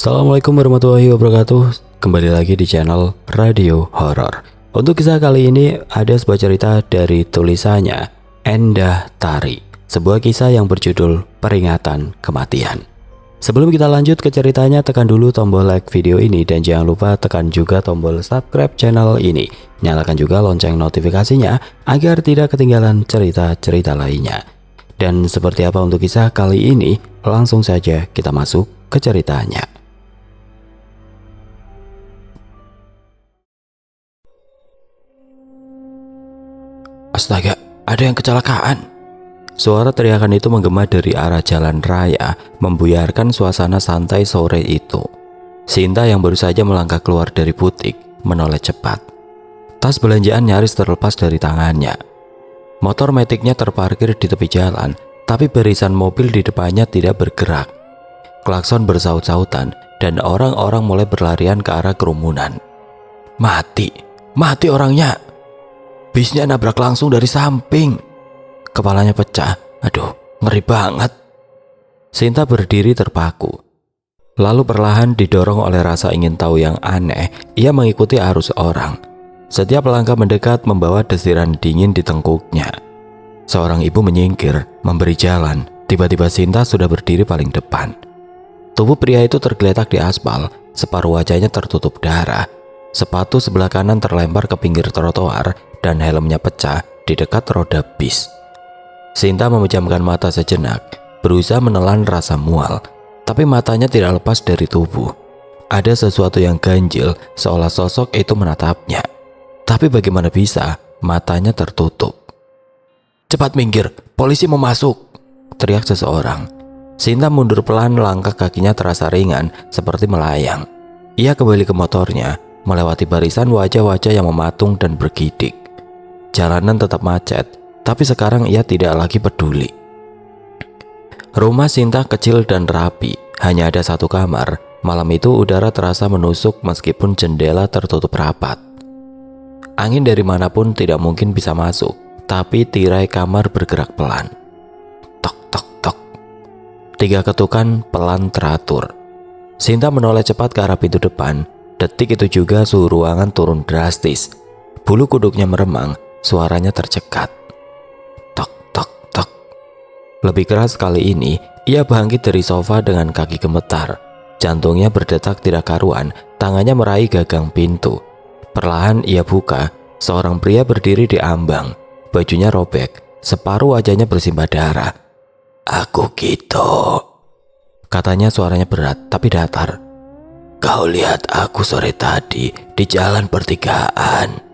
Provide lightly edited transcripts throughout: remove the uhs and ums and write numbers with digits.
Assalamualaikum warahmatullahi wabarakatuh. Kembali lagi di channel Radio Horor. Untuk kisah kali ini ada sebuah cerita dari tulisannya Endah Tari, sebuah kisah yang berjudul Peringatan Kematian. Sebelum kita lanjut ke ceritanya, tekan dulu tombol like video ini dan jangan lupa tekan juga tombol subscribe channel ini. Nyalakan juga lonceng notifikasinya agar tidak ketinggalan cerita-cerita lainnya. Dan seperti apa untuk kisah kali ini, langsung saja kita masuk ke ceritanya. Astaga, ada yang kecelakaan. Suara teriakan itu menggema dari arah jalan raya, membuyarkan suasana santai sore itu. Sinta yang baru saja melangkah keluar dari butik menoleh cepat. Tas belanjaan nyaris terlepas dari tangannya. Motor metiknya terparkir di tepi jalan, tapi barisan mobil di depannya tidak bergerak. Klakson bersaut-sautan dan orang-orang mulai berlarian ke arah kerumunan. Mati orangnya. Bisnya nabrak langsung dari samping. Kepalanya pecah. Aduh, ngeri banget. Sinta berdiri terpaku. Lalu perlahan didorong oleh rasa ingin tahu yang aneh, ia mengikuti arus orang. Setiap langkah mendekat membawa desiran dingin di tengkuknya. Seorang ibu menyingkir, memberi jalan. Tiba-tiba Sinta sudah berdiri paling depan. Tubuh pria itu tergeletak di aspal, separuh wajahnya tertutup darah. Sepatu sebelah kanan terlempar ke pinggir trotoar dan helmnya pecah di dekat roda bis. Sinta memejamkan mata sejenak, berusaha menelan rasa mual, tapi matanya tidak lepas dari tubuh. Ada sesuatu yang ganjil, seolah sosok itu menatapnya. Tapi bagaimana bisa, matanya tertutup. "Cepat minggir, polisi mau masuk!" teriak seseorang. Sinta mundur pelan, langkah kakinya terasa ringan, seperti melayang. Ia kembali ke motornya, melewati barisan wajah-wajah yang mematung dan bergidik. Jalanan tetap macet, tapi sekarang ia tidak lagi peduli. Rumah Sinta kecil dan rapi, hanya ada satu kamar. Malam itu udara terasa menusuk meskipun jendela tertutup rapat. Angin dari manapun tidak mungkin bisa masuk, tapi tirai kamar bergerak pelan. Tok tok tok. 3 ketukan pelan teratur. Sinta menoleh cepat ke arah pintu depan. Detik itu juga suhu ruangan turun drastis. Bulu kuduknya meremang, suaranya tercekat. Tok tok tok. Lebih keras kali ini, ia bangkit dari sofa dengan kaki gemetar. Jantungnya berdetak tidak karuan, tangannya meraih gagang pintu. Perlahan ia buka, seorang pria berdiri di ambang. Bajunya robek, separuh wajahnya bersimbah darah. "Aku gitu," katanya, suaranya berat tapi datar. "Kau lihat aku sore tadi di jalan pertigaan."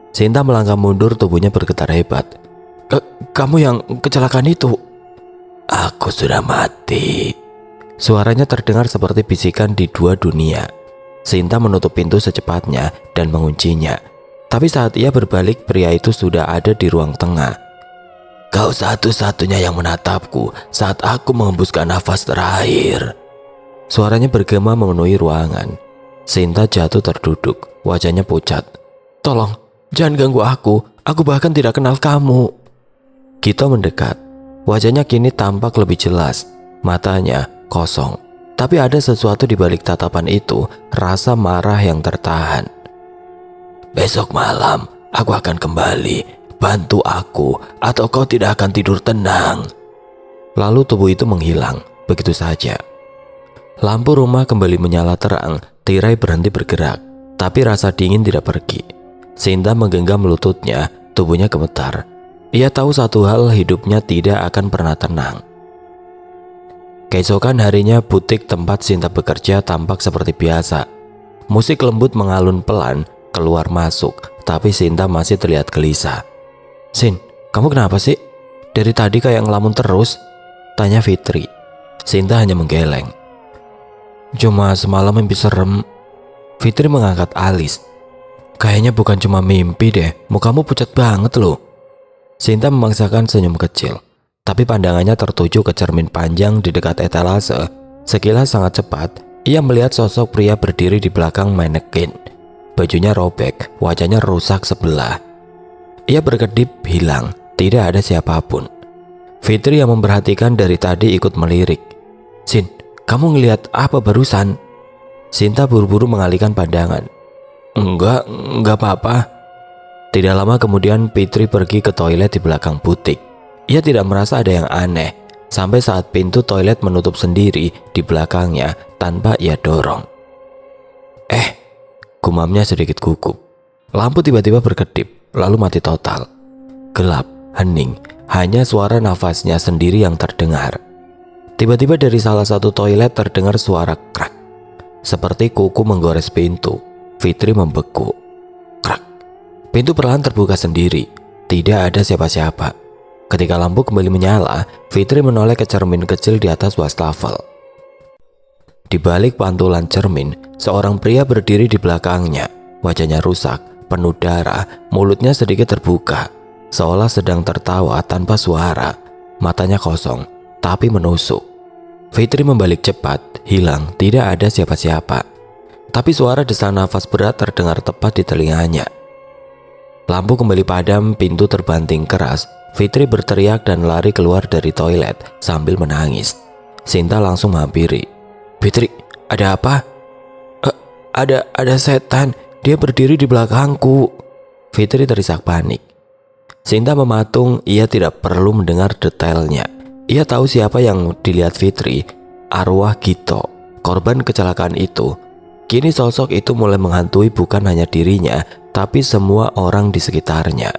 Sinta melangkah mundur, tubuhnya bergetar hebat. Kamu yang kecelakaan itu?" "Aku sudah mati." Suaranya terdengar seperti bisikan di dua dunia. Sinta menutup pintu secepatnya dan menguncinya. Tapi saat ia berbalik, pria itu sudah ada di ruang tengah. "Kau satu-satunya yang menatapku saat aku mengembuskan nafas terakhir." Suaranya bergema memenuhi ruangan. Sinta jatuh terduduk, wajahnya pucat. "Tolong, jangan ganggu aku bahkan tidak kenal kamu." Gito mendekat. Wajahnya kini tampak lebih jelas, matanya kosong. Tapi ada sesuatu di balik tatapan itu, rasa marah yang tertahan. "Besok malam aku akan kembali, bantu aku atau kau tidak akan tidur tenang." Lalu tubuh itu menghilang, begitu saja. Lampu rumah kembali menyala terang, tirai berhenti bergerak, tapi rasa dingin tidak pergi. Sinta menggenggam lututnya, tubuhnya gemetar. Ia tahu satu hal, hidupnya tidak akan pernah tenang. Keesokan harinya, butik tempat Sinta bekerja tampak seperti biasa. Musik lembut mengalun pelan, keluar masuk, tapi Sinta masih terlihat gelisah. "Sin, kamu kenapa sih? Dari tadi kayak ngelamun terus?" tanya Fitri. Sinta hanya menggeleng. "Cuma semalam mimpi serem." Fitri mengangkat alis. "Kayaknya bukan cuma mimpi deh, mukamu pucat banget loh." Sinta memaksakan senyum kecil, tapi pandangannya tertuju ke cermin panjang di dekat etalase. Sekilas sangat cepat, ia melihat sosok pria berdiri di belakang manekin. Bajunya robek, wajahnya rusak sebelah. Ia berkedip hilang, tidak ada siapapun. Fitri yang memperhatikan dari tadi ikut melirik. "Sin, kamu ngelihat apa barusan?" Sinta buru-buru mengalihkan pandangan. Enggak apa-apa. Tidak lama kemudian Fitri pergi ke toilet di belakang butik. Ia tidak merasa ada yang aneh, sampai saat pintu toilet menutup sendiri di belakangnya tanpa ia dorong. Gumamnya sedikit gugup. Lampu tiba-tiba berkedip, lalu mati total. Gelap, hening, hanya suara nafasnya sendiri yang terdengar. Tiba-tiba dari salah satu toilet terdengar suara krak. Seperti kuku menggores pintu. Fitri membeku. Krak. Pintu perlahan terbuka sendiri. Tidak ada siapa-siapa. Ketika lampu kembali menyala, Fitri menoleh ke cermin kecil di atas wastafel. Di balik pantulan cermin, seorang pria berdiri di belakangnya. Wajahnya rusak, penuh darah, mulutnya sedikit terbuka, seolah sedang tertawa tanpa suara. Matanya kosong, tapi menusuk. Fitri membalik cepat, hilang, tidak ada siapa-siapa. Tapi suara desak nafas berat terdengar tepat di telinganya. Lampu kembali padam, pintu terbanting keras. Fitri berteriak dan lari keluar dari toilet sambil menangis. Sinta langsung menghampiri. Fitri, ada apa? Ada setan, dia berdiri di belakangku. Fitri terisak panik. Sinta mematung, ia tidak perlu mendengar detailnya. Ia tahu siapa yang dilihat Fitri, arwah Gito, korban kecelakaan itu. Kini sosok itu mulai menghantui bukan hanya dirinya, tapi semua orang di sekitarnya.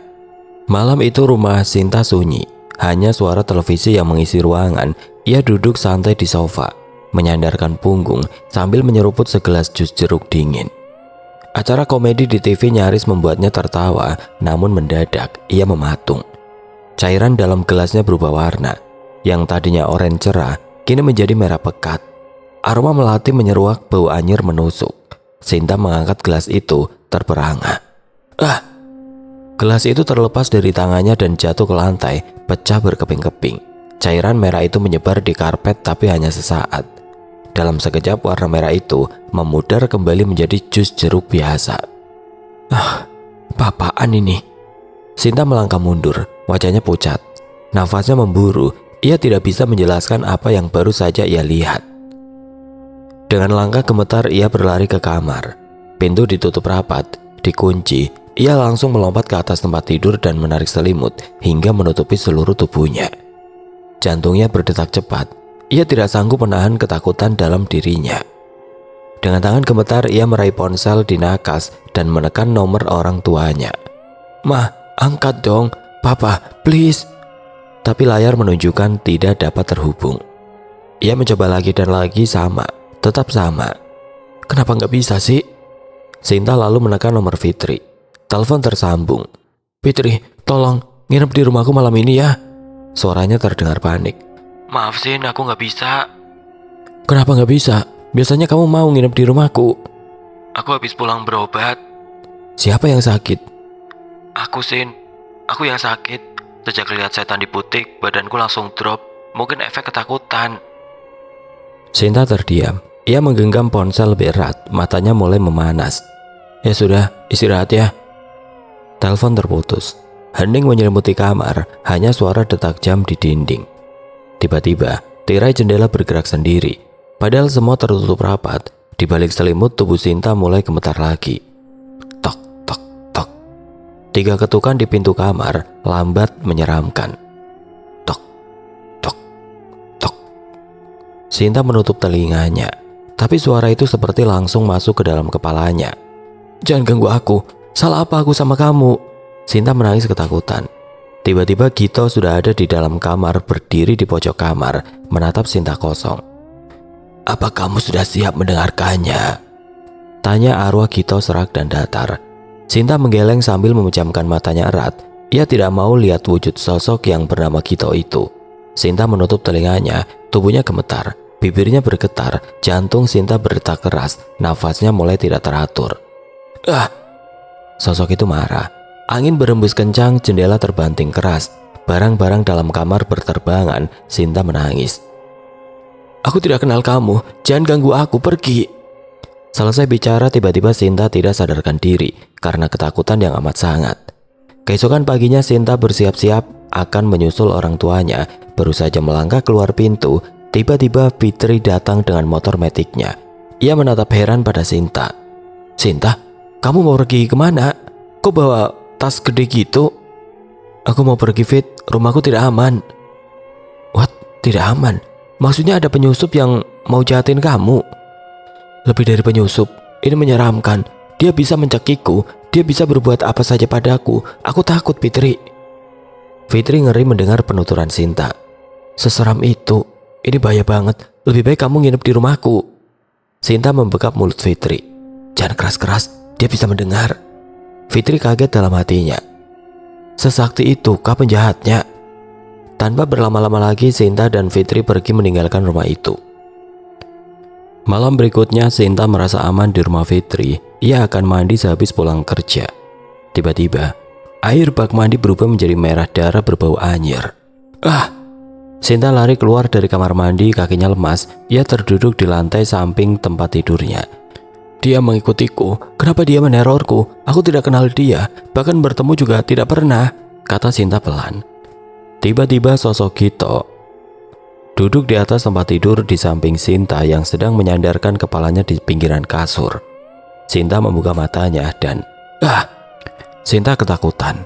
Malam itu rumah Sinta sunyi, hanya suara televisi yang mengisi ruangan. Ia duduk santai di sofa, menyandarkan punggung sambil menyeruput segelas jus jeruk dingin. Acara komedi di TV nyaris membuatnya tertawa, namun mendadak ia mematung. Cairan dalam gelasnya berubah warna. Yang tadinya oranye cerah, kini menjadi merah pekat. Aroma melati menyeruak, bau anyir menusuk. Sinta mengangkat gelas itu, terperangah. Gelas itu terlepas dari tangannya dan jatuh ke lantai, pecah berkeping-keping. Cairan merah itu menyebar di karpet tapi hanya sesaat. Dalam sekejap warna merah itu memudar kembali menjadi jus jeruk biasa. Apaan ini? Sinta melangkah mundur, wajahnya pucat. Nafasnya memburu, ia tidak bisa menjelaskan apa yang baru saja ia lihat. Dengan langkah gemetar ia berlari ke kamar. Pintu ditutup rapat, dikunci. Ia langsung melompat ke atas tempat tidur dan menarik selimut hingga menutupi seluruh tubuhnya. Jantungnya berdetak cepat. Ia tidak sanggup menahan ketakutan dalam dirinya. Dengan tangan gemetar ia meraih ponsel di nakas dan menekan nomor orang tuanya. "Ma, angkat dong, Papa, please." Tapi layar menunjukkan tidak dapat terhubung. Ia mencoba lagi dan lagi, sama, tetap sama. Kenapa nggak bisa sih? Sinta lalu menekan nomor Fitri. Telepon tersambung. "Fitri, tolong nginep di rumahku malam ini ya." Suaranya terdengar panik. "Maaf Sin, aku nggak bisa." "Kenapa nggak bisa? Biasanya kamu mau nginep di rumahku." "Aku habis pulang berobat." "Siapa yang sakit?" "Aku Sin, aku yang sakit. Sejak lihat setan di butik, badanku langsung drop. Mungkin efek ketakutan." Sinta terdiam. Ia menggenggam ponsel lebih erat, matanya mulai memanas. "Ya sudah, istirahat ya." Telepon terputus. Hening menyelimuti kamar, hanya suara detak jam di dinding. Tiba-tiba, tirai jendela bergerak sendiri. Padahal semua tertutup rapat, di balik selimut tubuh Sinta mulai gemetar lagi. Tok, tok, tok. 3 ketukan di pintu kamar, lambat menyeramkan. Tok, tok, tok. Sinta menutup telinganya, tapi suara itu seperti langsung masuk ke dalam kepalanya. "Jangan ganggu aku, salah apa aku sama kamu?" Sinta menangis ketakutan. Tiba-tiba Gito sudah ada di dalam kamar, berdiri di pojok kamar, menatap Sinta kosong. "Apa kamu sudah siap mendengarkannya?" Tanya arwah Gito serak dan datar. Sinta menggeleng sambil memejamkan matanya erat. Ia tidak mau lihat wujud sosok yang bernama Gito itu. Sinta menutup telinganya, tubuhnya gemetar, bibirnya bergetar, jantung Sinta berdetak keras, nafasnya mulai tidak teratur. Sosok itu marah. Angin berembus kencang, jendela terbanting keras. Barang-barang dalam kamar berterbangan. Sinta menangis. "Aku tidak kenal kamu, jangan ganggu aku, pergi." Selesai bicara, tiba-tiba Sinta tidak sadarkan diri karena ketakutan yang amat sangat. Keesokan paginya Sinta bersiap-siap akan menyusul orang tuanya. Baru saja melangkah keluar pintu, tiba-tiba Fitri datang dengan motor metiknya. Ia menatap heran pada Sinta. Sinta, kamu mau pergi kemana? Kok bawa tas gede gitu? Aku mau pergi, Fit. Rumahku tidak aman. What? Tidak aman? Maksudnya ada penyusup yang mau jahatin kamu? Lebih dari penyusup, ini menyeramkan. Dia bisa mencekikku. Dia bisa berbuat apa saja padaku. Aku takut, Fitri. Fitri ngeri mendengar penuturan Sinta. Seseram itu. Ini bahaya banget. Lebih baik kamu nginep di rumahku. Sinta membekap mulut Fitri. Jangan keras-keras, dia bisa mendengar. Fitri kaget dalam hatinya. Sesakti itu kah penjahatnya? Tanpa berlama-lama lagi, Sinta dan Fitri pergi meninggalkan rumah itu. Malam berikutnya, Sinta merasa aman di rumah Fitri. Ia akan mandi sehabis pulang kerja. Tiba-tiba, air bak mandi berubah menjadi merah darah berbau anyir. Sinta lari keluar dari kamar mandi, kakinya lemas. Ia terduduk di lantai samping tempat tidurnya. Dia mengikutiku. Kenapa dia menerorku? Aku tidak kenal dia. Bahkan bertemu juga tidak pernah, kata Sinta pelan. Tiba-tiba sosok Gito duduk di atas tempat tidur di samping Sinta yang sedang menyandarkan kepalanya di pinggiran kasur. Sinta membuka matanya dan Sinta ketakutan.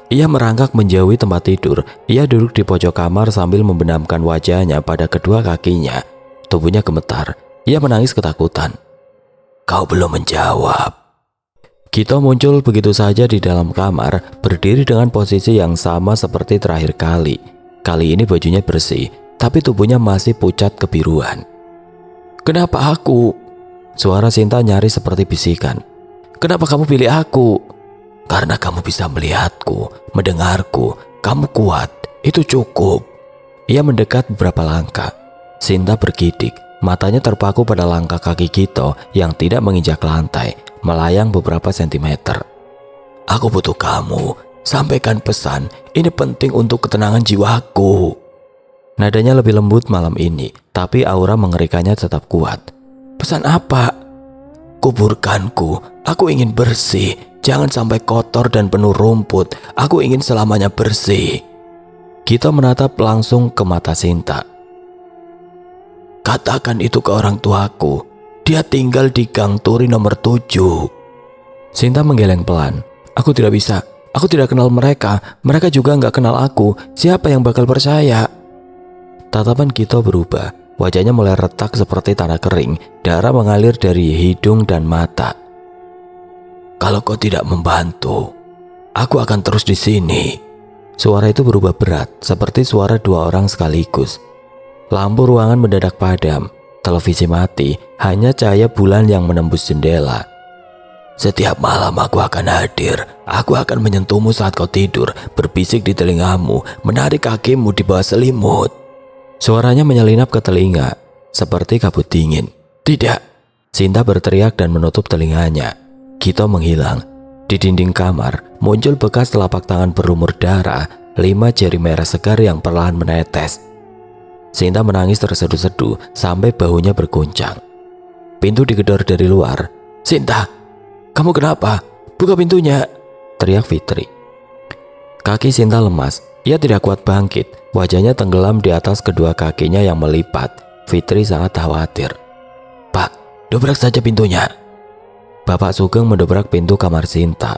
Ia merangkak menjauhi tempat tidur. Ia duduk di pojok kamar sambil membenamkan wajahnya pada kedua kakinya. Tubuhnya gemetar. Ia menangis ketakutan. Kau belum menjawab. Gito muncul begitu saja di dalam kamar, berdiri dengan posisi yang sama seperti terakhir kali. Kali ini bajunya bersih, tapi tubuhnya masih pucat kebiruan. Kenapa aku? Suara Sinta nyaris seperti bisikan. Kenapa kamu pilih aku? Karena kamu bisa melihatku, mendengarku. Kamu kuat, itu cukup. Ia mendekat beberapa langkah. Sinta bergidik. Matanya terpaku pada langkah kaki Gito yang tidak menginjak lantai, melayang beberapa sentimeter. Aku butuh kamu. Sampaikan pesan. Ini penting untuk ketenangan jiwaku. Nadanya lebih lembut malam ini, tapi aura mengerikannya tetap kuat. Pesan apa? Kuburkanku. Aku ingin bersih. Jangan sampai kotor dan penuh rumput. Aku ingin selamanya bersih. Gito menatap langsung ke mata Sinta. Katakan itu ke orang tuaku. Dia tinggal di Gang Turi nomor 7. Sinta menggeleng pelan. Aku tidak bisa. Aku tidak kenal mereka. Mereka juga nggak kenal aku. Siapa yang bakal percaya? Tatapan Gito berubah. Wajahnya mulai retak seperti tanah kering. Darah mengalir dari hidung dan mata. Kalau kau tidak membantu, aku akan terus di sini. Suara itu berubah berat, seperti suara dua orang sekaligus. Lampu ruangan mendadak padam, televisi mati, hanya cahaya bulan yang menembus jendela. Setiap malam aku akan hadir, aku akan menyentuhmu saat kau tidur, berbisik di telingamu, menarik kakimu di bawah selimut. Suaranya menyelinap ke telinga, seperti kabut dingin. Tidak, Sinta berteriak dan menutup telinganya. Gito menghilang. Di dinding kamar, muncul bekas telapak tangan berlumur darah, 5 jari merah segar yang perlahan menetes. Sinta menangis terseduh-seduh sampai bahunya berguncang. Pintu digedor dari luar. Sinta, kamu kenapa? Buka pintunya, teriak Fitri. Kaki Sinta lemas. Ia tidak kuat bangkit. Wajahnya tenggelam di atas kedua kakinya yang melipat. Fitri sangat khawatir. Pak, dobrak saja pintunya. Bapak Sugeng mendobrak pintu kamar Sinta.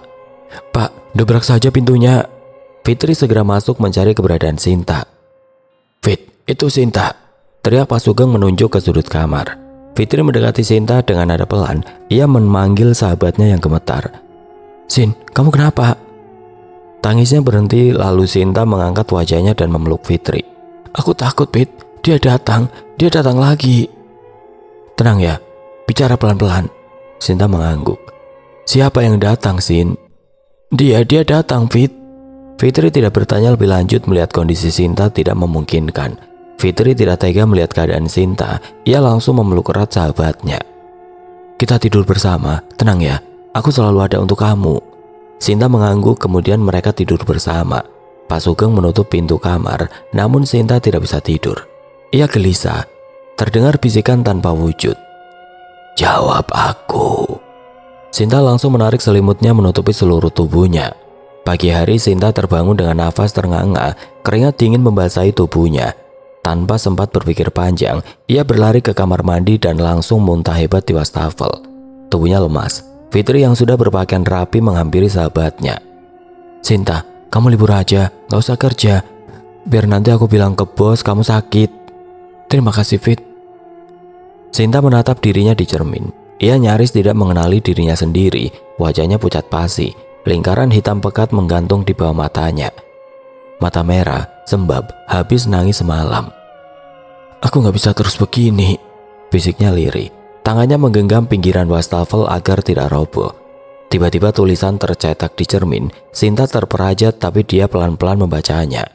Pak, dobrak saja pintunya. Fitri segera masuk mencari keberadaan Sinta. Fit, itu Sinta, teriak Pak Sugeng menunjuk ke sudut kamar. Fitri mendekati Sinta dengan nada pelan. Ia memanggil sahabatnya yang gemetar. Sin, kamu kenapa? Tangisnya berhenti, lalu Sinta mengangkat wajahnya dan memeluk Fitri. Aku takut, Fit. Dia datang lagi. Tenang ya, bicara pelan-pelan. Sinta mengangguk. Siapa yang datang, Sin? Dia datang, Fit. Fitri tidak bertanya lebih lanjut melihat kondisi Sinta tidak memungkinkan. Fitri tidak tega melihat keadaan Sinta. Ia langsung memeluk erat sahabatnya. Kita tidur bersama, tenang ya. Aku selalu ada untuk kamu. Sinta mengangguk, kemudian mereka tidur bersama. Pak Sugeng menutup pintu kamar, namun Sinta tidak bisa tidur. Ia gelisah. Terdengar bisikan tanpa wujud. Jawab aku. Sinta langsung menarik selimutnya menutupi seluruh tubuhnya. Pagi hari Sinta terbangun dengan nafas ternganga, keringat dingin membasahi tubuhnya. Tanpa sempat berpikir panjang, ia berlari ke kamar mandi dan langsung muntah hebat di wastafel. Tubuhnya lemas. Fitri yang sudah berpakaian rapi menghampiri sahabatnya. "Sinta, kamu libur aja, gak usah kerja. Biar nanti aku bilang ke bos kamu sakit." "Terima kasih, Fit." Sinta menatap dirinya di cermin. Ia nyaris tidak mengenali dirinya sendiri. Wajahnya pucat pasi. Lingkaran hitam pekat menggantung di bawah matanya. Mata merah, sembab habis nangis semalam. "Aku gak bisa terus begini," fisiknya lirih. Tangannya menggenggam pinggiran wastafel agar tidak roboh. Tiba-tiba tulisan tercetak di cermin. Sinta terperajat tapi dia pelan-pelan membacanya.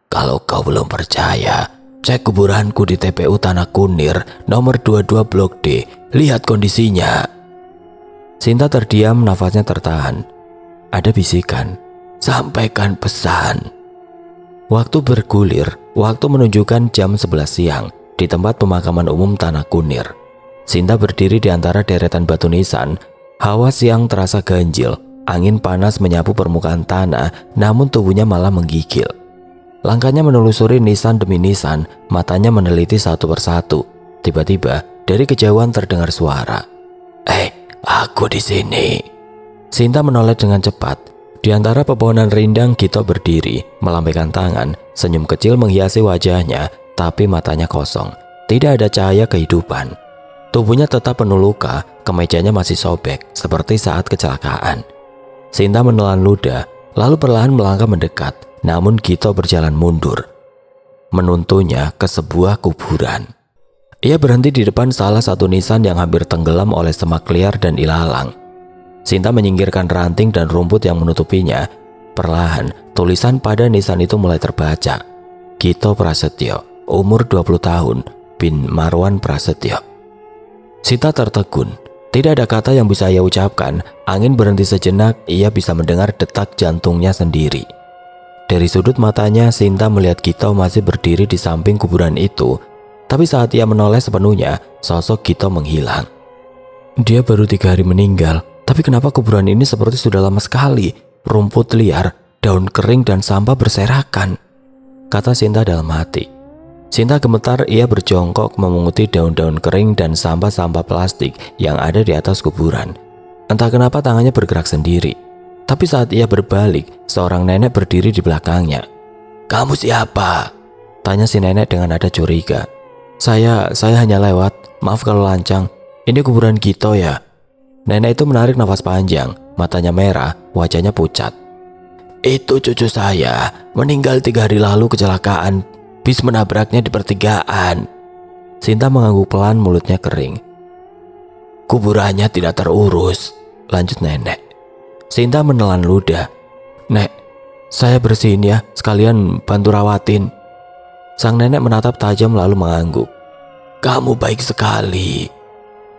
"Kalau kau belum percaya, cek kuburanku di TPU Tanah Kunir, nomor 22 Blok D. Lihat kondisinya." Sinta terdiam, nafasnya tertahan. Ada bisikan, "Sampaikan pesan." Waktu bergulir, waktu menunjukkan jam 11 siang di tempat pemakaman umum Tanah Kunir. Sinta berdiri di antara deretan batu nisan. Hawa siang terasa ganjil, angin panas menyapu permukaan tanah, namun tubuhnya malah menggigil. Langkahnya menelusuri nisan demi nisan, matanya meneliti satu persatu. Tiba-tiba, dari kejauhan terdengar suara. Aku di sini." Sinta menoleh dengan cepat. Di antara pepohonan rindang, Gito berdiri, melambaikan tangan, senyum kecil menghiasi wajahnya, tapi matanya kosong. Tidak ada cahaya kehidupan. Tubuhnya tetap penuh luka, kemejanya masih sobek, seperti saat kecelakaan. Sinta menelan ludah, lalu perlahan melangkah mendekat, namun Gito berjalan mundur, menuntunnya ke sebuah kuburan. Ia berhenti di depan salah satu nisan yang hampir tenggelam oleh semak liar dan ilalang. Sinta menyingkirkan ranting dan rumput yang menutupinya. Perlahan, tulisan pada nisan itu mulai terbaca. Gito Prasetyo, umur 20 tahun, bin Marwan Prasetyo. Sinta tertegun. Tidak ada kata yang bisa ia ucapkan. Angin berhenti sejenak, ia bisa mendengar detak jantungnya sendiri. Dari sudut matanya, Sinta melihat Gito masih berdiri di samping kuburan itu. Tapi saat ia menoleh sepenuhnya, sosok Gito menghilang. Dia baru 3 hari meninggal, tapi kenapa kuburan ini seperti sudah lama sekali? Rumput liar, daun kering dan sampah berserakan, kata Sinta dalam hati. Sinta gemetar, ia berjongkok memunguti daun-daun kering dan sampah-sampah plastik yang ada di atas kuburan. Entah kenapa tangannya bergerak sendiri. Tapi saat ia berbalik, seorang nenek berdiri di belakangnya. "Kamu siapa?" tanya si nenek dengan nada curiga. Saya hanya lewat, maaf kalau lancang. Ini kuburan Gito ya?" Nenek itu menarik nafas panjang, matanya merah, wajahnya pucat. "Itu cucu saya, meninggal 3 hari lalu kecelakaan. Bis menabraknya di pertigaan." Sinta mengangguk pelan, mulutnya kering. "Kuburannya tidak terurus," lanjut nenek. Sinta menelan ludah. "Nek, saya bersihin ya, sekalian bantu rawatin." Sang nenek menatap tajam lalu mengangguk. "Kamu baik sekali."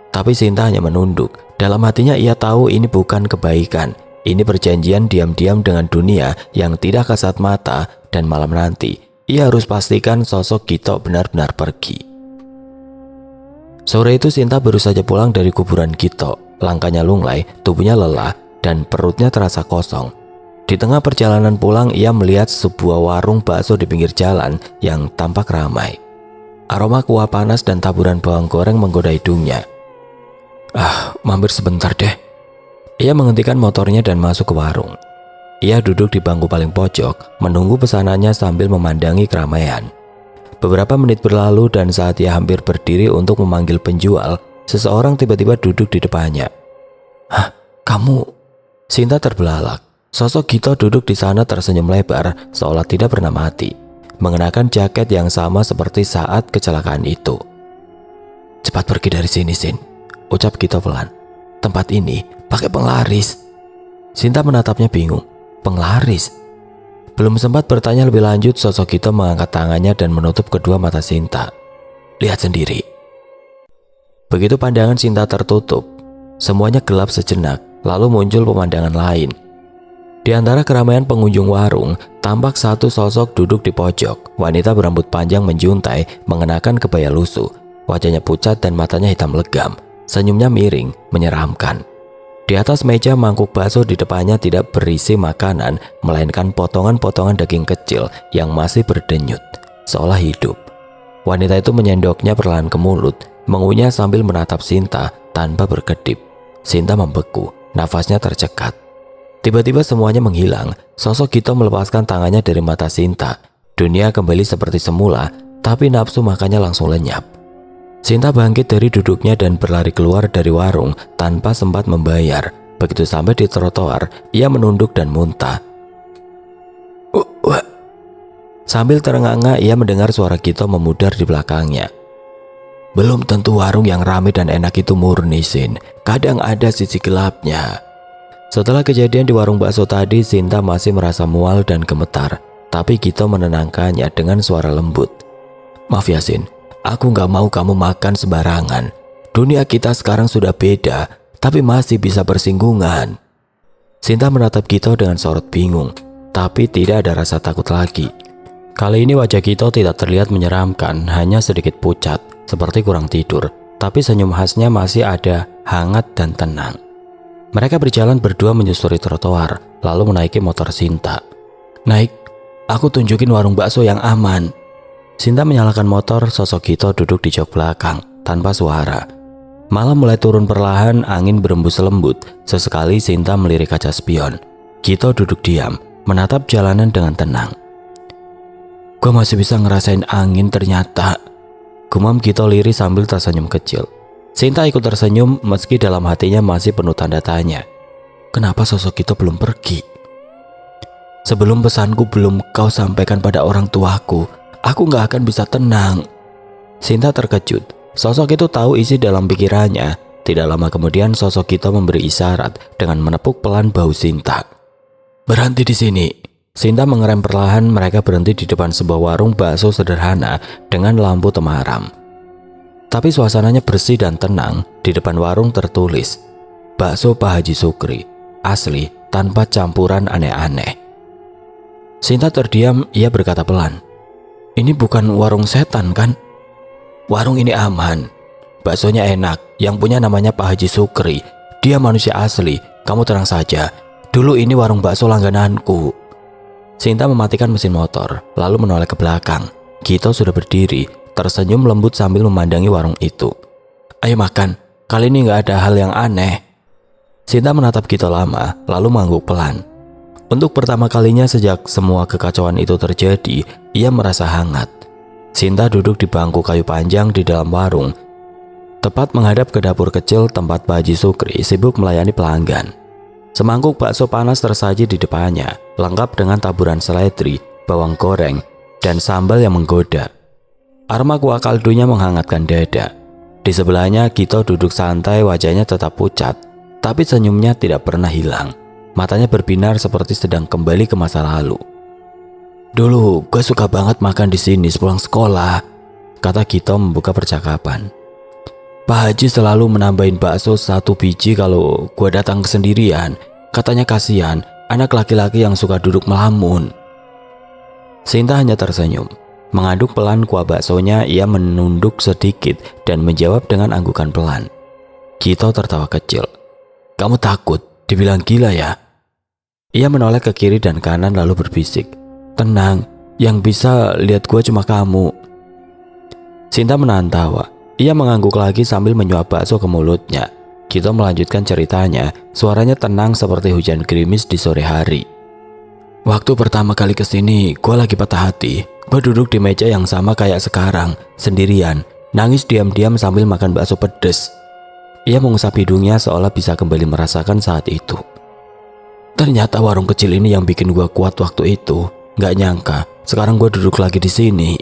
Tapi Sinta hanya menunduk. Dalam hatinya ia tahu ini bukan kebaikan. Ini perjanjian diam-diam dengan dunia yang tidak kasat mata, dan malam nanti ia harus pastikan sosok Gito benar-benar pergi. Sore itu Sinta baru saja pulang dari kuburan Gito. Langkahnya lunglai, tubuhnya lelah, dan perutnya terasa kosong. Di tengah perjalanan pulang, ia melihat sebuah warung bakso di pinggir jalan yang tampak ramai. Aroma kuah panas dan taburan bawang goreng menggoda hidungnya. Mampir sebentar deh." Ia menghentikan motornya dan masuk ke warung. Ia duduk di bangku paling pojok, menunggu pesanannya sambil memandangi keramaian. Beberapa menit berlalu dan saat ia hampir berdiri untuk memanggil penjual, seseorang tiba-tiba duduk di depannya. "Hah, kamu?" Sinta terbelalak. Sosok Gito duduk di sana tersenyum lebar, seolah tidak pernah mati, mengenakan jaket yang sama seperti saat kecelakaan itu. "Cepat pergi dari sini, Sin," ucap Gito pelan. "Tempat ini pakai penglaris." Sinta menatapnya bingung. Penglaris? Belum sempat bertanya lebih lanjut, sosok Gito mengangkat tangannya dan menutup kedua mata Sinta. "Lihat sendiri." Begitu pandangan Sinta tertutup, semuanya gelap sejenak, lalu muncul pemandangan lain. Di antara keramaian pengunjung warung, tampak satu sosok duduk di pojok. Wanita berambut panjang menjuntai, mengenakan kebaya lusuh. Wajahnya pucat dan matanya hitam legam. Senyumnya miring, menyeramkan. Di atas meja mangkuk bakso di depannya tidak berisi makanan, melainkan potongan-potongan daging kecil yang masih berdenyut, seolah hidup. Wanita itu menyendoknya perlahan ke mulut, mengunyah sambil menatap Sinta tanpa berkedip. Sinta membeku, nafasnya tercekat. Tiba-tiba semuanya menghilang. Sosok Gito melepaskan tangannya dari mata Sinta. Dunia kembali seperti semula, tapi nafsu makannya langsung lenyap. Sinta bangkit dari duduknya dan berlari keluar dari warung tanpa sempat membayar. Begitu sampai di trotoar, ia menunduk dan muntah. Sambil terengah-engah, ia mendengar suara Gito memudar di belakangnya. Belum tentu warung yang ramai dan enak itu murni, Sin. Kadang ada sisi gelapnya. Setelah kejadian di warung bakso tadi, Sinta masih merasa mual dan gemetar. Tapi Gito menenangkannya dengan suara lembut. Maaf ya, Sin. Aku gak mau kamu makan sembarangan. Dunia kita sekarang sudah beda, tapi masih bisa bersinggungan. Sinta menatap Gito dengan sorot bingung, tapi tidak ada rasa takut lagi. Kali ini wajah Gito tidak terlihat menyeramkan, hanya sedikit pucat, seperti kurang tidur. Tapi senyum khasnya masih ada, hangat dan tenang. Mereka berjalan berdua menyusuri trotoar, lalu menaiki motor Sinta. Naik, aku tunjukin warung bakso yang aman. Sinta menyalakan motor, sosok Gito duduk di jok belakang, tanpa suara. Malam mulai turun perlahan, angin berembus lembut. Sesekali Sinta melirik kaca spion. Gito duduk diam, menatap jalanan dengan tenang. Gue masih bisa ngerasain angin ternyata. Gumam Gito lirih sambil tersenyum kecil. Sinta ikut tersenyum meski dalam hatinya masih penuh tanda tanya. Kenapa sosok Gito belum pergi? Sebelum pesanku belum kau sampaikan pada orang tuaku, aku gak akan bisa tenang. Sinta terkejut. Sosok itu tahu isi dalam pikirannya. Tidak lama kemudian sosok Gito memberi isyarat dengan menepuk pelan bahu Sinta. Berhenti di sini. Sinta mengerem perlahan. Mereka berhenti di depan sebuah warung bakso sederhana dengan lampu temaram. Tapi suasananya bersih dan tenang. Di depan warung tertulis, bakso Pak Haji Sukri, asli tanpa campuran aneh-aneh. Sinta terdiam. Ia berkata pelan, ini bukan warung setan kan? Warung ini aman. Baksonya enak. Yang punya namanya Pak Haji Sukri. Dia manusia asli. Kamu tenang saja. Dulu ini warung bakso langgananku. Sinta mematikan mesin motor, lalu menoleh ke belakang. Gito sudah berdiri, tersenyum lembut sambil memandangi warung itu. Ayo makan, kali ini gak ada hal yang aneh. Sinta menatap Gito lama, lalu mengangguk pelan. Untuk pertama kalinya sejak semua kekacauan itu terjadi, ia merasa hangat. Sinta duduk di bangku kayu panjang di dalam warung, tepat menghadap ke dapur kecil tempat Pak Haji Sukri sibuk melayani pelanggan. Semangkuk bakso panas tersaji di depannya, lengkap dengan taburan seledri, bawang goreng, dan sambal yang menggoda. Aroma kuah kaldunya menghangatkan dada. Di sebelahnya Gito duduk santai, wajahnya tetap pucat, tapi senyumnya tidak pernah hilang. Matanya berbinar seperti sedang kembali ke masa lalu. Dulu gue suka banget makan di sini sepulang sekolah, kata Gito membuka percakapan. Pak Haji selalu menambahin bakso 1 biji kalau gue datang sendirian. Katanya kasihan anak laki-laki yang suka duduk melamun. Sinta hanya tersenyum. Mengaduk pelan kuah baksonya, ia menunduk sedikit dan menjawab dengan anggukan pelan. Gito tertawa kecil. Kamu takut dibilang gila ya? Ia menoleh ke kiri dan kanan lalu berbisik. Tenang, yang bisa lihat gue cuma kamu. Sinta menahan tawa. Ia mengangguk lagi sambil menyuap bakso ke mulutnya. Gito melanjutkan ceritanya, suaranya tenang seperti hujan gerimis di sore hari. Waktu pertama kali kesini, gue lagi patah hati. Gue duduk di meja yang sama kayak sekarang, sendirian, nangis diam-diam sambil makan bakso pedes. Ia mengusap hidungnya seolah bisa kembali merasakan saat itu. Ternyata warung kecil ini yang bikin gue kuat waktu itu. Gak nyangka, sekarang gue duduk lagi di sini.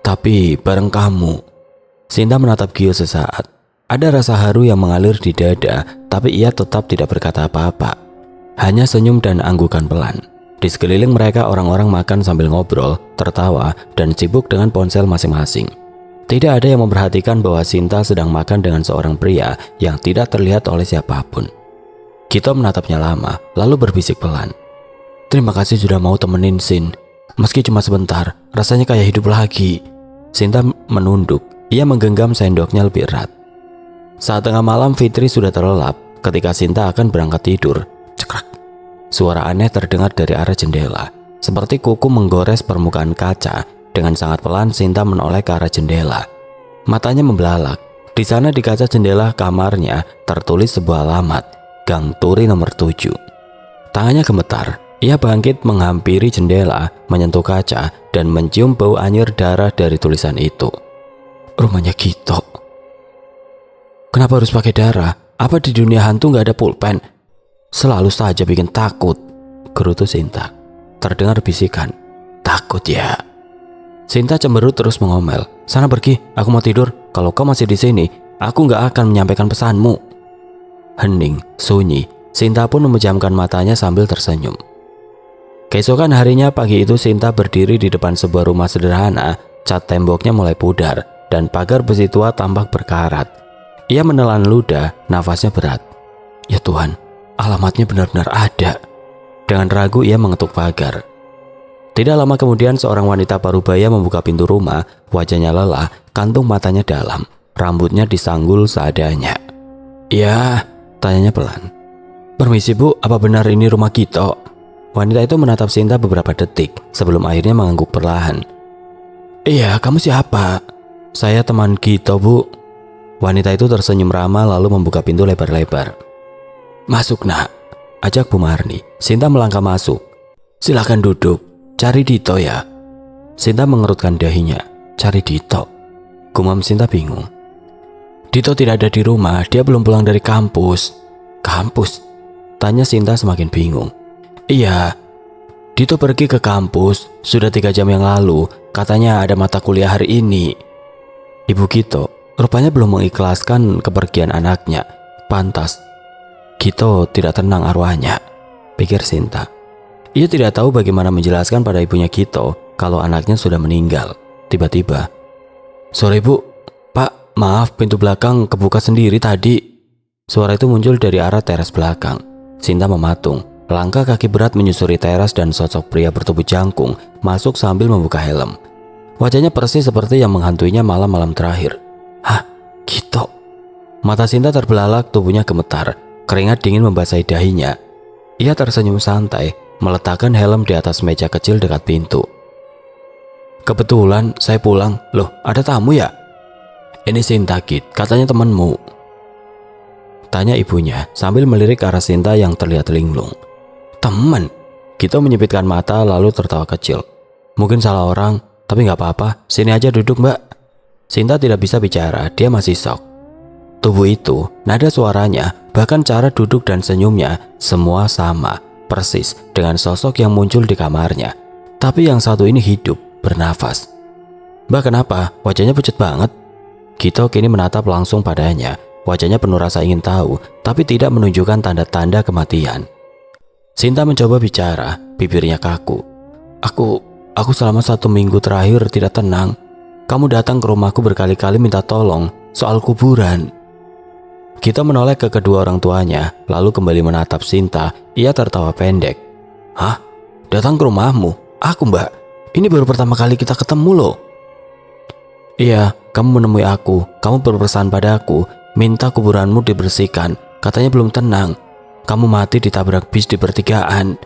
Tapi bareng kamu. Sinta menatap Gio sesaat. Ada rasa haru yang mengalir di dada, tapi ia tetap tidak berkata apa-apa. Hanya senyum dan anggukan pelan. Di sekeliling mereka orang-orang makan sambil ngobrol, tertawa, dan sibuk dengan ponsel masing-masing. Tidak ada yang memperhatikan bahwa Sinta sedang makan dengan seorang pria yang tidak terlihat oleh siapapun. Gito menatapnya lama, lalu berbisik pelan. Terima kasih sudah mau temenin Sin. Meski cuma sebentar, rasanya kayak hidup lagi. Sinta menunduk. Ia menggenggam sendoknya lebih erat. Saat tengah malam Fitri sudah terlelap. Ketika Sinta akan berangkat tidur, cekrek. Suara aneh terdengar dari arah jendela, seperti kuku menggores permukaan kaca. Dengan sangat pelan Sinta menoleh ke arah jendela. Matanya membelalak. Di sana di kaca jendela kamarnya tertulis sebuah alamat, Gang Turi nomor 7. Tangannya gemetar. Ia bangkit menghampiri jendela, menyentuh kaca dan mencium bau anyir darah dari tulisan itu. Rumahnya Gito. Kenapa harus pakai darah? Apa di dunia hantu gak ada pulpen? Selalu saja bikin takut, gerutu Sinta. Terdengar bisikan. Takut ya? Sinta cemberut terus mengomel. Sana pergi, aku mau tidur. Kalau kau masih di sini, aku gak akan menyampaikan pesanmu. Hening, sunyi. Sinta pun memejamkan matanya sambil tersenyum. Keesokan harinya pagi itu Sinta berdiri di depan sebuah rumah sederhana. Cat temboknya mulai pudar dan pagar besi tua tampak berkarat. Ia menelan ludah, nafasnya berat. Ya Tuhan, alamatnya benar-benar ada. Dengan ragu ia mengetuk pagar. Tidak lama kemudian seorang wanita parubaya membuka pintu rumah. Wajahnya lelah, kantung matanya dalam, rambutnya disanggul seadanya. Ya, tanyanya pelan. Permisi Bu, apa benar ini rumah Gito? Wanita itu menatap Sinta beberapa detik sebelum akhirnya mengangguk perlahan. Iya, kamu siapa? Saya teman Gito Bu. Wanita itu tersenyum ramah lalu membuka pintu lebar-lebar. Masuk nak, ajak Bu Marni. Sinta melangkah masuk. Silakan duduk. Cari Dito ya. Sinta mengerutkan dahinya. Cari Dito. Gumam Sinta bingung. Dito tidak ada di rumah, dia belum pulang dari kampus. Kampus? Tanya Sinta semakin bingung. Iya, Dito pergi ke kampus sudah 3 jam yang lalu. Katanya ada mata kuliah hari ini. Ibu Gito rupanya belum mengikhlaskan kepergian anaknya. Pantas Gito tidak tenang arwahnya, pikir Sinta. Ia tidak tahu bagaimana menjelaskan pada ibunya Gito kalau anaknya sudah meninggal. Tiba-tiba, sore Bu, Pak, maaf pintu belakang kebuka sendiri tadi. Suara itu muncul dari arah teras belakang. Sinta mematung. Langkah kaki berat menyusuri teras dan sosok pria bertubuh jangkung masuk sambil membuka helm. Wajahnya persis seperti yang menghantuinya malam-malam terakhir. Hah, Gito. Mata Sinta terbelalak, tubuhnya gemetar. Keringat dingin membasahi dahinya. Ia tersenyum santai, meletakkan helm di atas meja kecil dekat pintu. Kebetulan saya pulang. Loh, ada tamu ya? Ini Sinta Git, katanya temanmu. Tanya ibunya sambil melirik ke arah Sinta yang terlihat linglung. Teman? Gito menyipitkan mata lalu tertawa kecil. Mungkin salah orang, tapi gak apa-apa. Sini aja duduk Mbak. Sinta tidak bisa bicara, dia masih shock. Tubuh itu, nada suaranya, bahkan cara duduk dan senyumnya, semua sama. Persis dengan sosok yang muncul di kamarnya. Tapi yang satu ini hidup, bernafas. Mbak kenapa? Wajahnya pucat banget. Gito kini menatap langsung padanya. Wajahnya penuh rasa ingin tahu, tapi tidak menunjukkan tanda-tanda kematian. Sinta mencoba bicara, bibirnya kaku. Aku selama 1 minggu terakhir tidak tenang. Kamu datang ke rumahku berkali-kali minta tolong soal kuburan. Gito menoleh ke kedua orang tuanya, lalu kembali menatap Sinta. Ia tertawa pendek. Hah? Datang ke rumahmu? Aku Mbak, ini baru pertama kali kita ketemu loh. Iya, kamu menemui aku. Kamu berpesan padaku, minta kuburanmu dibersihkan. Katanya belum tenang. Kamu mati ditabrak bis di pertigaan.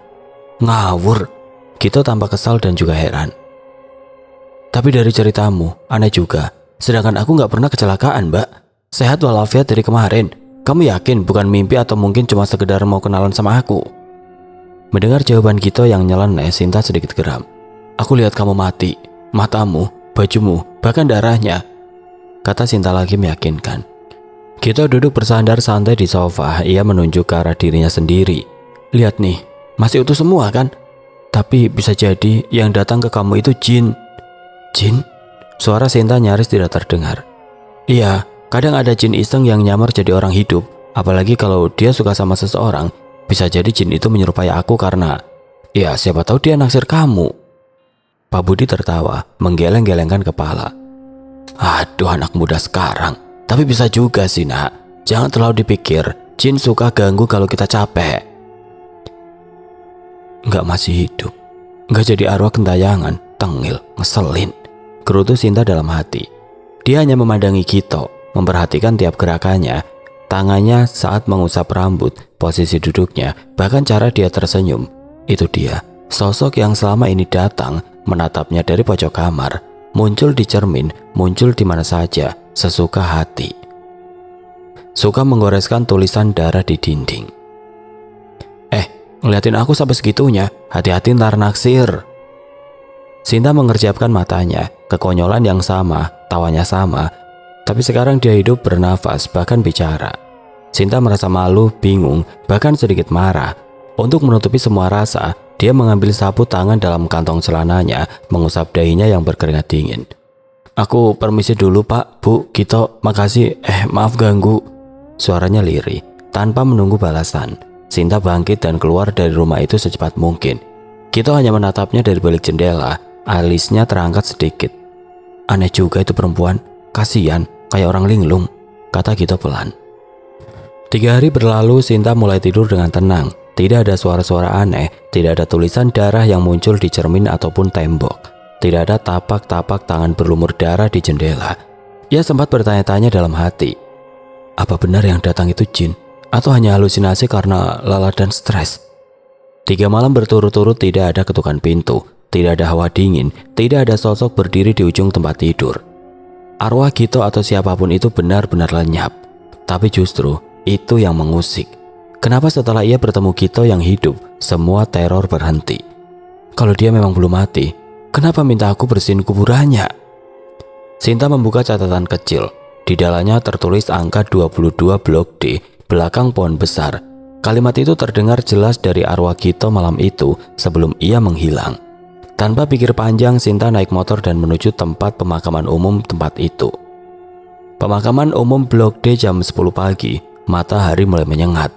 Ngawur. Gito tampak kesal dan juga heran. Tapi dari ceritamu, aneh juga. Sedangkan aku gak pernah kecelakaan Mbak. Sehat walafiat dari kemarin. Kamu yakin bukan mimpi atau mungkin cuma sekedar mau kenalan sama aku? Mendengar jawaban Gito yang nyeleneh, Sinta sedikit geram. Aku lihat kamu mati. Matamu, bajumu, bahkan darahnya, kata Sinta lagi meyakinkan. Gito duduk bersandar santai di sofa. Ia menunjuk ke arah dirinya sendiri. Lihat nih, masih utuh semua kan? Tapi bisa jadi yang datang ke kamu itu jin. Jin? Suara Sinta nyaris tidak terdengar. Iya, kadang ada jin iseng yang nyamar jadi orang hidup. Apalagi kalau dia suka sama seseorang. Bisa jadi jin itu menyerupai aku karena, ya siapa tahu dia naksir kamu. Pak Budi tertawa, menggeleng-gelengkan kepala. Aduh, anak muda sekarang. Tapi bisa juga sih nak. Jangan terlalu dipikir. Jin suka ganggu kalau kita capek. Enggak masih hidup. Enggak jadi arwah gentayangan. Tengil, ngeselin, gerutu Sinta dalam hati. Dia hanya memandangi Gito, memperhatikan tiap gerakannya, tangannya saat mengusap rambut, posisi duduknya, bahkan cara dia tersenyum. Itu dia, sosok yang selama ini datang menatapnya dari pojok kamar. Muncul di cermin, muncul di mana saja, sesuka hati. Suka menggoreskan tulisan darah di dinding. Ngeliatin aku sampai segitunya, hati-hati ntar naksir. Sinta mengerjapkan matanya, kekonyolan yang sama, tawanya sama, tapi sekarang dia hidup bernafas, bahkan bicara. Sinta merasa malu, bingung, bahkan sedikit marah. Untuk menutupi semua rasa, dia mengambil sapu tangan dalam kantong celananya, mengusap dahinya yang berkeringat dingin. Aku permisi dulu pak, bu, Kito, makasih, maaf ganggu. Suaranya lirih, tanpa menunggu balasan. Sinta bangkit dan keluar dari rumah itu secepat mungkin. Kito hanya menatapnya dari balik jendela, alisnya terangkat sedikit. Aneh juga itu perempuan, kasihan, kayak orang linglung, kata Kito pelan. 3 hari berlalu, Sinta mulai tidur dengan tenang. Tidak ada suara-suara aneh, tidak ada tulisan darah yang muncul di cermin ataupun tembok. Tidak ada tapak-tapak tangan berlumur darah di jendela. Ia sempat bertanya-tanya dalam hati, apa benar yang datang itu jin? Atau hanya halusinasi karena lelah dan stres? 3 malam berturut-turut tidak ada ketukan pintu, tidak ada hawa dingin, tidak ada sosok berdiri di ujung tempat tidur. Arwah Kito atau siapapun itu benar-benar lenyap. Tapi justru itu yang mengusik. Kenapa setelah ia bertemu Kito yang hidup, semua teror berhenti? Kalau dia memang belum mati, kenapa minta aku bersihin kuburannya? Sinta membuka catatan kecil. Di dalamnya tertulis angka 22 blok D, belakang pohon besar. Kalimat itu terdengar jelas dari arwah Kito malam itu sebelum ia menghilang. Tanpa pikir panjang, Sinta naik motor dan menuju tempat pemakaman umum tempat itu. Pemakaman umum blok D jam 10 pagi, matahari mulai menyengat.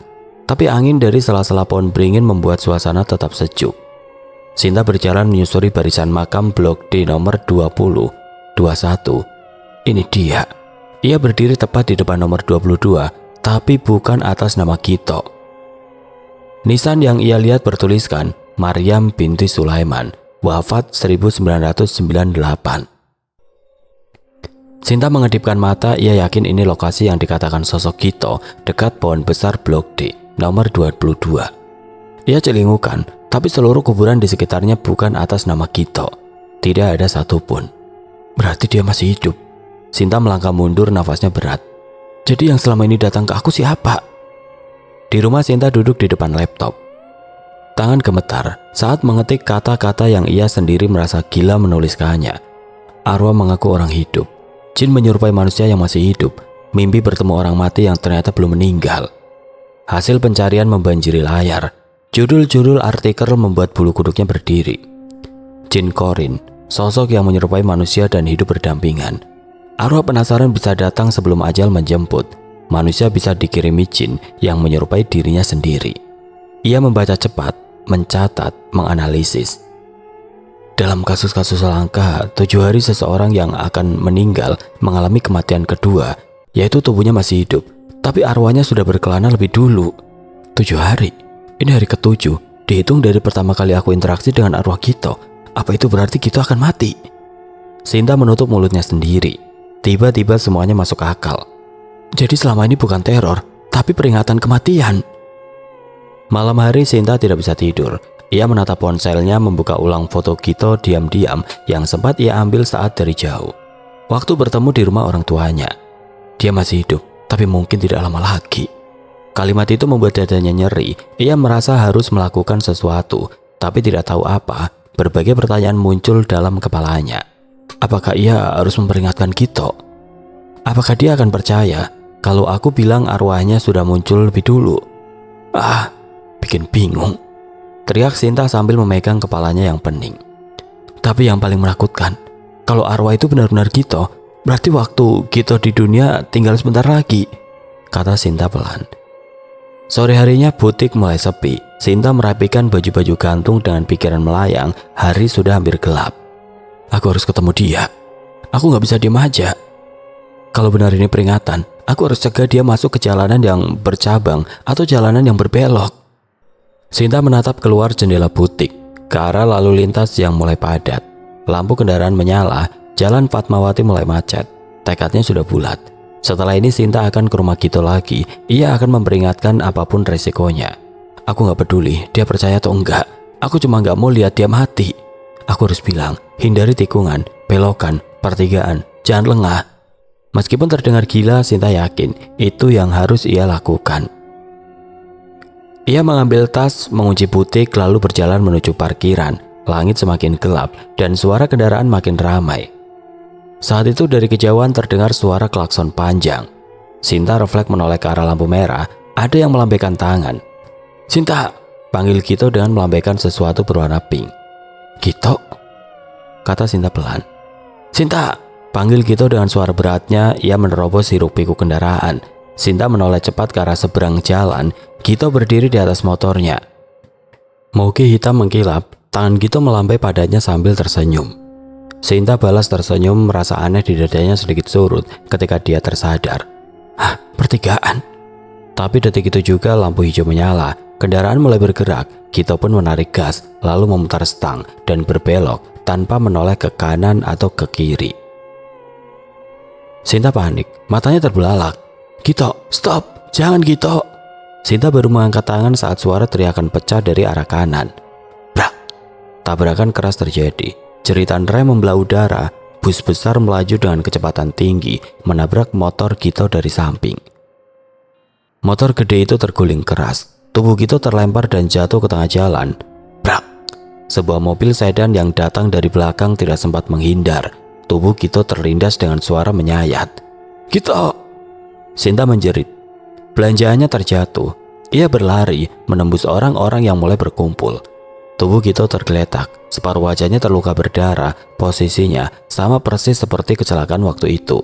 Tapi angin dari sela-sela pohon beringin membuat suasana tetap sejuk. Sinta berjalan menyusuri barisan makam blok D nomor 20, 21. Ini dia. Ia berdiri tepat di depan nomor 22. Tapi bukan atas nama Kito. Nisan yang ia lihat bertuliskan Maryam binti Sulaiman, wafat 1998. Sinta mengedipkan mata, ia yakin ini lokasi yang dikatakan sosok Kito dekat pohon besar blok D, nomor 22. Ia celingukan, tapi seluruh kuburan di sekitarnya bukan atas nama Kito. Tidak ada satupun. Berarti dia masih hidup. Sinta melangkah mundur, nafasnya berat. Jadi yang selama ini datang ke aku siapa? Di rumah Sinta duduk di depan laptop. Tangan gemetar saat mengetik kata-kata yang ia sendiri merasa gila menuliskannya. Arwah mengaku orang hidup. Jin menyerupai manusia yang masih hidup. Mimpi bertemu orang mati yang ternyata belum meninggal. Hasil pencarian membanjiri layar. Judul-judul artikel membuat bulu kuduknya berdiri. Jin Korin, sosok yang menyerupai manusia dan hidup berdampingan. Arwah penasaran bisa datang sebelum ajal menjemput. Manusia bisa dikirimi jin yang menyerupai dirinya sendiri. Ia membaca cepat, mencatat, menganalisis. Dalam kasus-kasus langka, 7 hari seseorang yang akan meninggal mengalami kematian kedua, yaitu tubuhnya masih hidup, tapi arwahnya sudah berkelana lebih dulu. 7 hari? Ini hari ke-7, dihitung dari pertama kali aku interaksi dengan arwah Kito. Apa itu berarti Kito akan mati? Sinta menutup mulutnya sendiri. Tiba-tiba semuanya masuk akal. Jadi selama ini bukan teror, tapi peringatan kematian. Malam hari Sinta tidak bisa tidur. Ia menatap ponselnya, membuka ulang foto Kito diam-diam yang sempat ia ambil saat dari jauh. Waktu bertemu di rumah orang tuanya. Dia masih hidup, tapi mungkin tidak lama lagi. Kalimat itu membuat dadanya nyeri. Ia merasa harus melakukan sesuatu, tapi tidak tahu apa. Berbagai pertanyaan muncul dalam kepalanya. Apakah ia harus memperingatkan Kito? Apakah dia akan percaya kalau aku bilang arwahnya sudah muncul lebih dulu? Bikin bingung. Teriak Sinta sambil memegang kepalanya yang pening. Tapi yang paling menakutkan, kalau arwah itu benar-benar Kito, berarti waktu Kito di dunia tinggal sebentar lagi, kata Sinta pelan. Sore harinya butik mulai sepi. Sinta merapikan baju-baju gantung dengan pikiran melayang. Hari sudah hampir gelap. Aku harus ketemu dia. Aku gak bisa diam aja. Kalau benar ini peringatan, aku harus cegah dia masuk ke jalanan yang bercabang atau jalanan yang berbelok. Sinta menatap keluar jendela butik ke arah lalu lintas yang mulai padat. Lampu kendaraan menyala, jalan Fatmawati mulai macet. Tekadnya sudah bulat. Setelah ini Sinta akan ke rumah Kito lagi. Ia akan memperingatkan apapun resikonya. Aku gak peduli dia percaya atau enggak. Aku cuma gak mau lihat dia mati. Aku harus bilang, hindari tikungan, belokan, pertigaan, jangan lengah. Meskipun terdengar gila, Sinta yakin itu yang harus ia lakukan. Ia mengambil tas, mengunci butik, lalu berjalan menuju parkiran. Langit semakin gelap dan suara kendaraan makin ramai. Saat itu dari kejauhan terdengar suara klakson panjang. Sinta refleks menoleh ke arah lampu merah. Ada yang melambaikan tangan. "Sinta!" panggil Gito dengan melambaikan sesuatu berwarna pink. "Gito?" kata Sinta pelan. "Sinta!" panggil Gito dengan suara beratnya. Ia menerobos hiruk-pikuk kendaraan. Sinta menoleh cepat ke arah seberang jalan. Gito berdiri di atas motornya. Moge hitam mengkilap. Tangan Gito melambai padanya sambil tersenyum. Sinta balas tersenyum, merasa aneh di dadanya sedikit surut ketika dia tersadar. "Hah, pertigaan?" Tapi detik itu juga lampu hijau menyala. Kendaraan mulai bergerak. Gito pun menarik gas, lalu memutar stang dan berbelok tanpa menoleh ke kanan atau ke kiri. Sinta panik, matanya terbelalak. "Gito, stop! Jangan, Gito!" Sinta baru mengangkat tangan saat suara teriakan pecah dari arah kanan. Brak! Tabrakan keras terjadi. Jeritan rem membelah udara. Bus besar melaju dengan kecepatan tinggi, menabrak motor Gito dari samping. Motor gede itu terguling keras. Tubuh Gito terlempar dan jatuh ke tengah jalan. Brak! Sebuah mobil sedan yang datang dari belakang tidak sempat menghindar. Tubuh Gito terlindas dengan suara menyayat. "Gito!" Sinta menjerit. Belanjaannya terjatuh. Ia berlari menembus orang-orang yang mulai berkumpul. Tubuh Gito tergeletak. Separuh wajahnya terluka berdarah. Posisinya sama persis seperti kecelakaan waktu itu.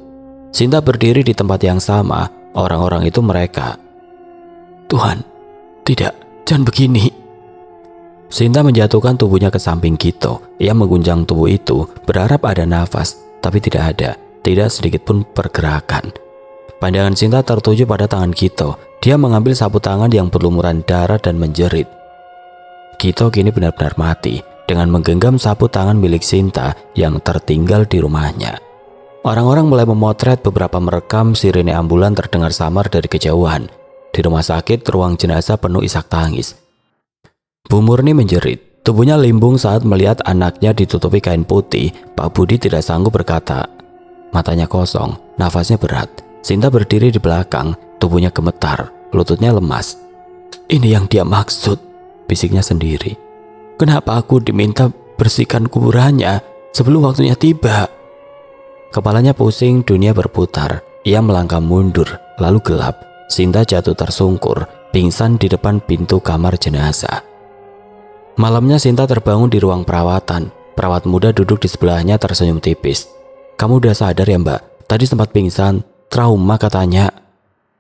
Sinta berdiri di tempat yang sama. Orang-orang itu mereka. "Tuhan, tidak, jangan begini." Sinta menjatuhkan tubuhnya ke samping Gito. Ia mengguncang tubuh itu, berharap ada nafas, tapi tidak ada. Tidak sedikit pun pergerakan. Pandangan Sinta tertuju pada tangan Gito. Dia mengambil sapu tangan yang berlumuran darah dan menjerit. Gito kini benar-benar mati dengan menggenggam sapu tangan milik Sinta yang tertinggal di rumahnya. Orang-orang mulai memotret, beberapa merekam sirene ambulan terdengar samar dari kejauhan. Di rumah sakit, ruang jenazah penuh isak tangis. Bu Murni menjerit. Tubuhnya limbung saat melihat anaknya ditutupi kain putih. Pak Budi tidak sanggup berkata. Matanya kosong, nafasnya berat. Sinta berdiri di belakang, tubuhnya gemetar, lututnya lemas. "Ini yang dia maksud," bisiknya sendiri. "Kenapa aku diminta bersihkan kuburannya sebelum waktunya tiba?" Kepalanya pusing, dunia berputar. Ia melangkah mundur, lalu gelap. Sinta jatuh tersungkur, pingsan di depan pintu kamar jenazah. Malamnya Sinta terbangun di ruang perawatan. Perawat muda duduk di sebelahnya tersenyum tipis. "Kamu udah sadar ya, Mbak? Tadi sempat pingsan, trauma katanya."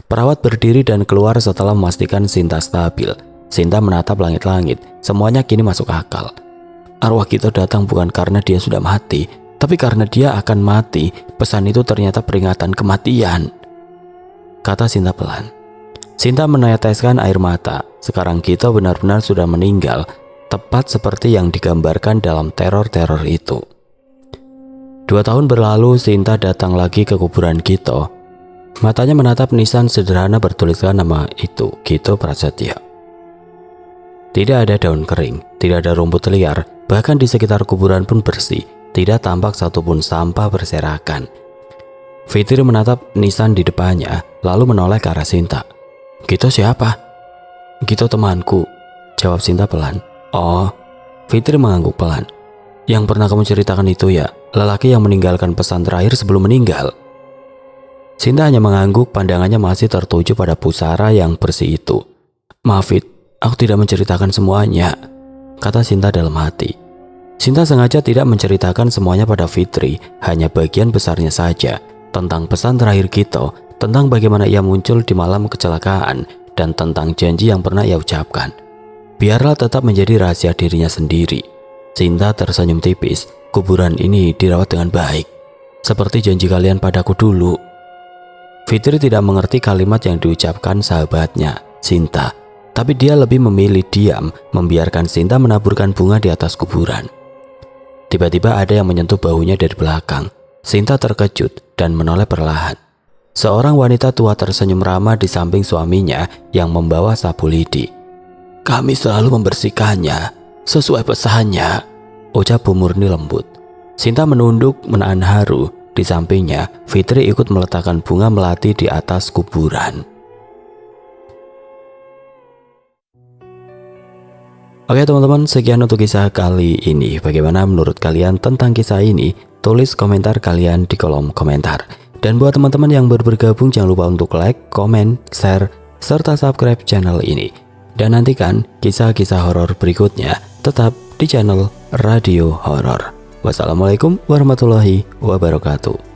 Perawat berdiri dan keluar setelah memastikan Sinta stabil. Sinta menatap langit-langit, semuanya kini masuk akal. Arwah Gito datang bukan karena dia sudah mati, tapi karena dia akan mati. Pesan itu ternyata peringatan kematian, kata Sinta pelan. Sinta meneteskan air mata. Sekarang Gito benar-benar sudah meninggal, tepat seperti yang digambarkan dalam teror-teror itu. 2 tahun berlalu, Sinta datang lagi ke kuburan Gito. Matanya menatap nisan sederhana bertuliskan nama itu, Gito Prasetya. Tidak ada daun kering, tidak ada rumput liar, bahkan di sekitar kuburan pun bersih. Tidak tampak satupun sampah berserakan. Fitri menatap nisan di depannya, lalu menoleh ke arah Sinta. "Gito siapa?" "Gito temanku," jawab Sinta pelan. "Oh," Fitri mengangguk pelan. "Yang pernah kamu ceritakan itu ya, lelaki yang meninggalkan pesan terakhir sebelum meninggal?" Sinta hanya mengangguk, pandangannya masih tertuju pada pusara yang bersih itu. "Maaf Fit, aku tidak menceritakan semuanya," kata Sinta dalam hati. Sinta sengaja tidak menceritakan semuanya pada Fitri, hanya bagian besarnya saja, tentang pesan terakhir Gito, tentang bagaimana ia muncul di malam kecelakaan, dan tentang janji yang pernah ia ucapkan. Biarlah tetap menjadi rahasia dirinya sendiri. Sinta tersenyum tipis. "Kuburan ini dirawat dengan baik, seperti janji kalian padaku dulu." Fitri tidak mengerti kalimat yang diucapkan sahabatnya, Sinta, tapi dia lebih memilih diam, membiarkan Sinta menaburkan bunga di atas kuburan. Tiba-tiba ada yang menyentuh bahunya dari belakang. Sinta terkejut dan menoleh perlahan. Seorang wanita tua tersenyum ramah di samping suaminya yang membawa sapu lidi. "Kami selalu membersihkannya sesuai pesannya," ucap Bu Murni lembut. Sinta menunduk menahan haru. Di sampingnya, Fitri ikut meletakkan bunga melati di atas kuburan. Oke teman-teman, sekian untuk kisah kali ini. Bagaimana menurut kalian tentang kisah ini? Tulis komentar kalian di kolom komentar. Dan buat teman-teman yang baru bergabung, jangan lupa untuk like, komen, share, serta subscribe channel ini. Dan nantikan kisah-kisah horor berikutnya tetap di channel Radio Horor. Wassalamualaikum warahmatullahi wabarakatuh.